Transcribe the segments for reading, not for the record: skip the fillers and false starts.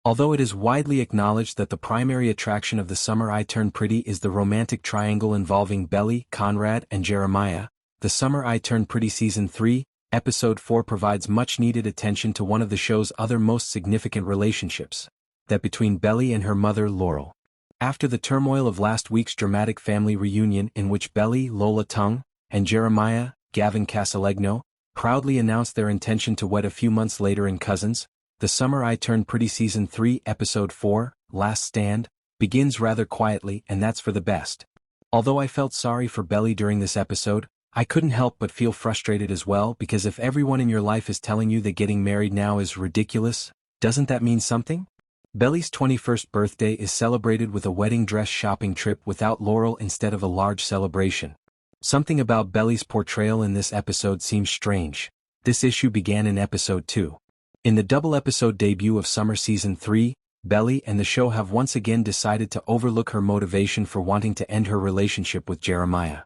Although it is widely acknowledged that the primary attraction of The Summer I Turned Pretty is the romantic triangle involving Belly, Conrad, and Jeremiah, The Summer I Turned Pretty Season 3, Episode 4 provides much-needed attention to one of the show's other most significant relationships, that between Belly and her mother Laurel. After the turmoil of last week's dramatic family reunion in which Belly, Lola Tongue, and Jeremiah, Gavin Casalegno, proudly announced their intention to wed a few months later in Cousins, The Summer I Turned Pretty Season 3, Episode 4, Last Stand, begins rather quietly, and that's for the best. Although I felt sorry for Belly during this episode, I couldn't help but feel frustrated as well, because if everyone in your life is telling you that getting married now is ridiculous, doesn't that mean something? Belly's 21st birthday is celebrated with a wedding dress shopping trip without Laurel instead of a large celebration. Something about Belly's portrayal in this episode seems strange. This issue began in Episode 2. In the double-episode debut of Summer Season 3, Belly and the show have once again decided to overlook her motivation for wanting to end her relationship with Jeremiah.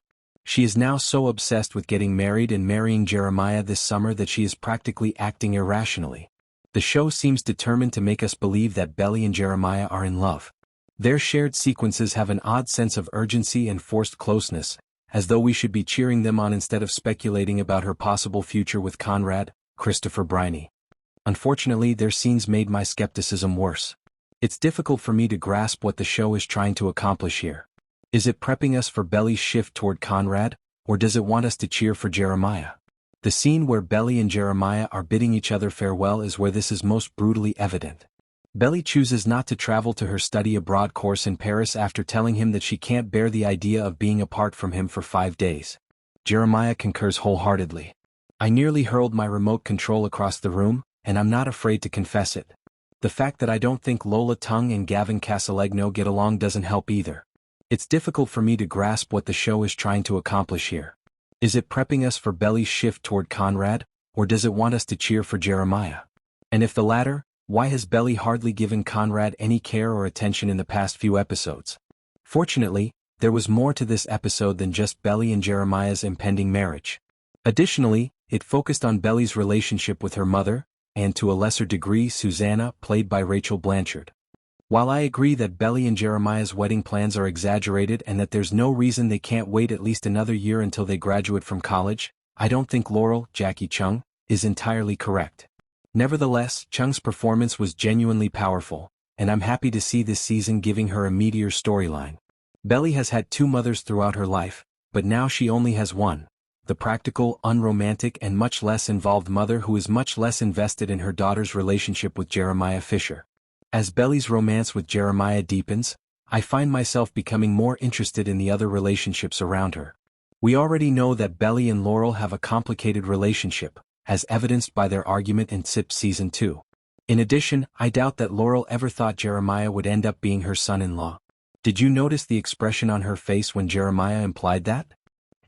She is now so obsessed with getting married and marrying Jeremiah this summer that she is practically acting irrationally. The show seems determined to make us believe that Belly and Jeremiah are in love. Their shared sequences have an odd sense of urgency and forced closeness, as though we should be cheering them on instead of speculating about her possible future with Conrad, Christopher Briney. Unfortunately, their scenes made my skepticism worse. It's difficult for me to grasp what the show is trying to accomplish here. Is it prepping us for Belly's shift toward Conrad, or does it want us to cheer for Jeremiah? The scene where Belly and Jeremiah are bidding each other farewell is where this is most brutally evident. Belly chooses not to travel to her study abroad course in Paris after telling him that she can't bear the idea of being apart from him for 5 days. Jeremiah concurs wholeheartedly. I nearly hurled my remote control across the room, and I'm not afraid to confess it. The fact that I don't think Lola Tongue and Gavin Casalegno get along doesn't help either. It's difficult for me to grasp what the show is trying to accomplish here. Is it prepping us for Belly's shift toward Conrad, or does it want us to cheer for Jeremiah? And if the latter, why has Belly hardly given Conrad any care or attention in the past few episodes? Fortunately, there was more to this episode than just Belly and Jeremiah's impending marriage. Additionally, it focused on Belly's relationship with her mother, and to a lesser degree Susanna, played by Rachel Blanchard. While I agree that Belly and Jeremiah's wedding plans are exaggerated and that there's no reason they can't wait at least another year until they graduate from college, I don't think Laurel, Jackie Chung, is entirely correct. Nevertheless, Chung's performance was genuinely powerful, and I'm happy to see this season giving her a meteor storyline. Belly has had 2 mothers throughout her life, but now she only has one, the practical, unromantic and much less involved mother who is much less invested in her daughter's relationship with Jeremiah Fisher. As Belly's romance with Jeremiah deepens, I find myself becoming more interested in the other relationships around her. We already know that Belly and Laurel have a complicated relationship, as evidenced by their argument in SIP Season 2. In addition, I doubt that Laurel ever thought Jeremiah would end up being her son-in-law. Did you notice the expression on her face when Jeremiah implied that?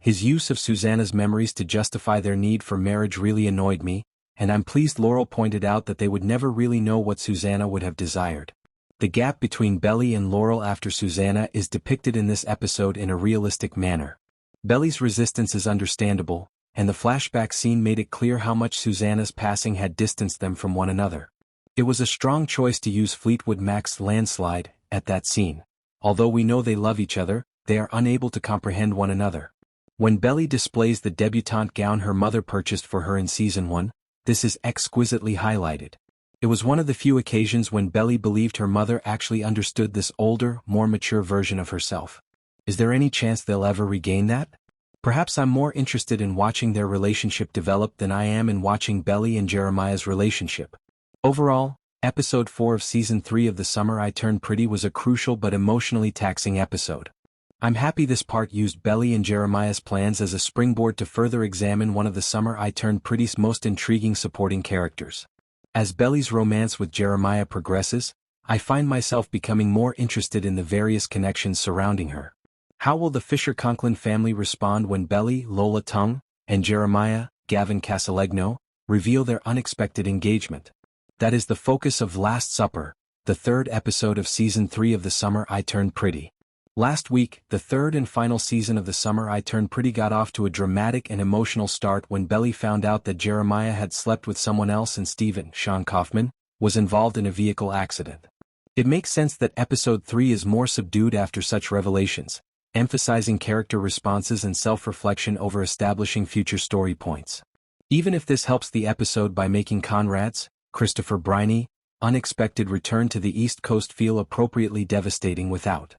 His use of Susanna's memories to justify their need for marriage really annoyed me, and I'm pleased Laurel pointed out that they would never really know what Susanna would have desired. The gap between Belly and Laurel after Susanna is depicted in this episode in a realistic manner. Belly's resistance is understandable, and the flashback scene made it clear how much Susanna's passing had distanced them from one another. It was a strong choice to use Fleetwood Mac's Landslide at that scene. Although we know they love each other, they are unable to comprehend one another. When Belly displays the debutante gown her mother purchased for her in Season 1, this is exquisitely highlighted. It was one of the few occasions when Belly believed her mother actually understood this older, more mature version of herself. Is there any chance they'll ever regain that? Perhaps I'm more interested in watching their relationship develop than I am in watching Belly and Jeremiah's relationship. Overall, Episode 4 of Season 3 of The Summer I Turned Pretty was a crucial but emotionally taxing episode. I'm happy this part used Belly and Jeremiah's plans as a springboard to further examine one of The Summer I Turned Pretty's most intriguing supporting characters. As Belly's romance with Jeremiah progresses, I find myself becoming more interested in the various connections surrounding her. How will the Fisher-Conklin family respond when Belly, Lola Tongue, and Jeremiah, Gavin Casalegno, reveal their unexpected engagement? That is the focus of Last Supper, the 3rd episode of Season 3 of The Summer I Turned Pretty. Last week, the 3rd and final season of The Summer I Turned Pretty got off to a dramatic and emotional start when Belly found out that Jeremiah had slept with someone else and Stephen, Sean Kaufman, was involved in a vehicle accident. It makes sense that episode 3 is more subdued after such revelations, emphasizing character responses and self-reflection over establishing future story points. Even if this helps the episode by making Conrad's, Christopher Briney, unexpected return to the East Coast feel appropriately devastating without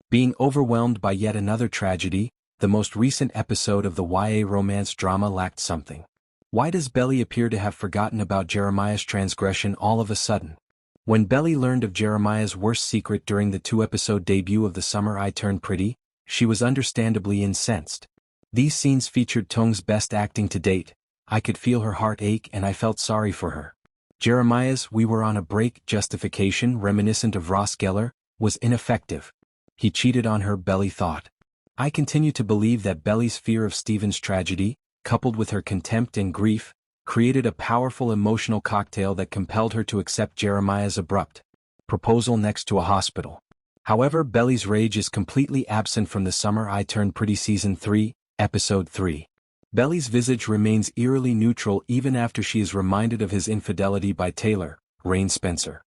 being overwhelmed by yet another tragedy, the most recent episode of the YA romance drama lacked something. Why does Belly appear to have forgotten about Jeremiah's transgression all of a sudden? When Belly learned of Jeremiah's worst secret during the 2-episode debut of The Summer I Turned Pretty, she was understandably incensed. These scenes featured Tong's best acting to date. I could feel her heart ache and I felt sorry for her. Jeremiah's "we were on a break" justification, reminiscent of Ross Geller, was ineffective. He cheated on her, Belly thought. I continue to believe that Belly's fear of Stephen's tragedy, coupled with her contempt and grief, created a powerful emotional cocktail that compelled her to accept Jeremiah's abrupt proposal next to a hospital. However, Belly's rage is completely absent from The Summer I Turned Pretty Season 3, Episode 3. Belly's visage remains eerily neutral even after she is reminded of his infidelity by Taylor, Rain Spencer.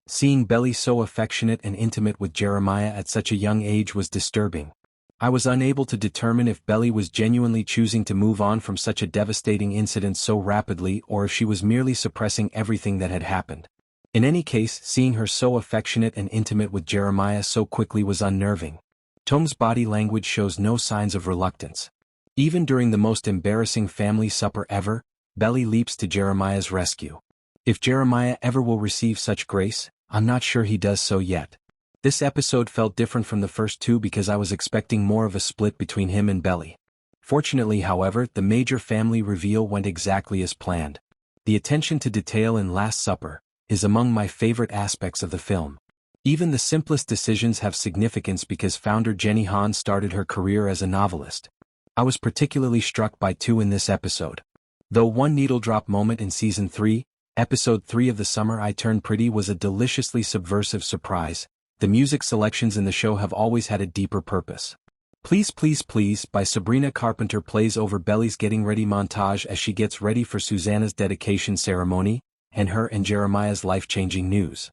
Seeing Belly so affectionate and intimate with Jeremiah at such a young age was disturbing. I was unable to determine if Belly was genuinely choosing to move on from such a devastating incident so rapidly or if she was merely suppressing everything that had happened. In any case, seeing her so affectionate and intimate with Jeremiah so quickly was unnerving. Tong's body language shows no signs of reluctance. Even during the most embarrassing family supper ever, Belly leaps to Jeremiah's rescue. If Jeremiah ever will receive such grace, I'm not sure he does so yet. This episode felt different from the first two because I was expecting more of a split between him and Belly. Fortunately, however, the major family reveal went exactly as planned. The attention to detail in Last Supper is among my favorite aspects of the film. Even the simplest decisions have significance because founder Jenny Han started her career as a novelist. I was particularly struck by two in this episode. Though one needle-drop moment in Season 3, Episode 3 of The Summer I Turned Pretty was a deliciously subversive surprise, the music selections in the show have always had a deeper purpose. Please Please Please by Sabrina Carpenter plays over Belly's getting ready montage as she gets ready for Susanna's dedication ceremony, and her and Jeremiah's life-changing news.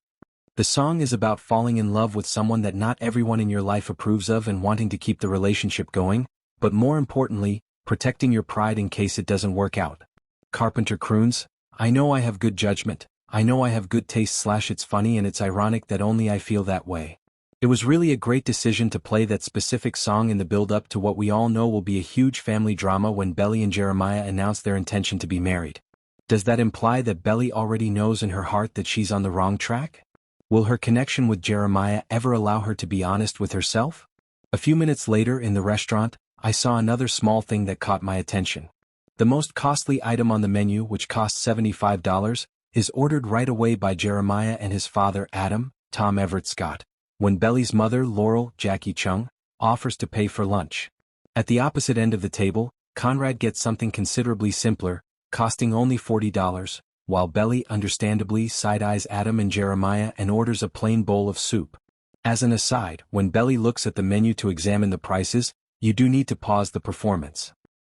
The song is about falling in love with someone that not everyone in your life approves of and wanting to keep the relationship going, but more importantly, protecting your pride in case it doesn't work out. Carpenter croons, "I know I have good judgment, I know I have good taste / it's funny and it's ironic that only I feel that way." It was really a great decision to play that specific song in the build-up to what we all know will be a huge family drama when Belly and Jeremiah announce their intention to be married. Does that imply that Belly already knows in her heart that she's on the wrong track? Will her connection with Jeremiah ever allow her to be honest with herself? A few minutes later in the restaurant, I saw another small thing that caught my attention. The most costly item on the menu, which costs $75, is ordered right away by Jeremiah and his father Adam, Tom Everett Scott, when Belly's mother Laurel, Jackie Chung, offers to pay for lunch. At the opposite end of the table, Conrad gets something considerably simpler, costing only $40, while Belly understandably side-eyes Adam and Jeremiah and orders a plain bowl of soup. As an aside, when Belly looks at the menu to examine the prices, you do need to pause the performance.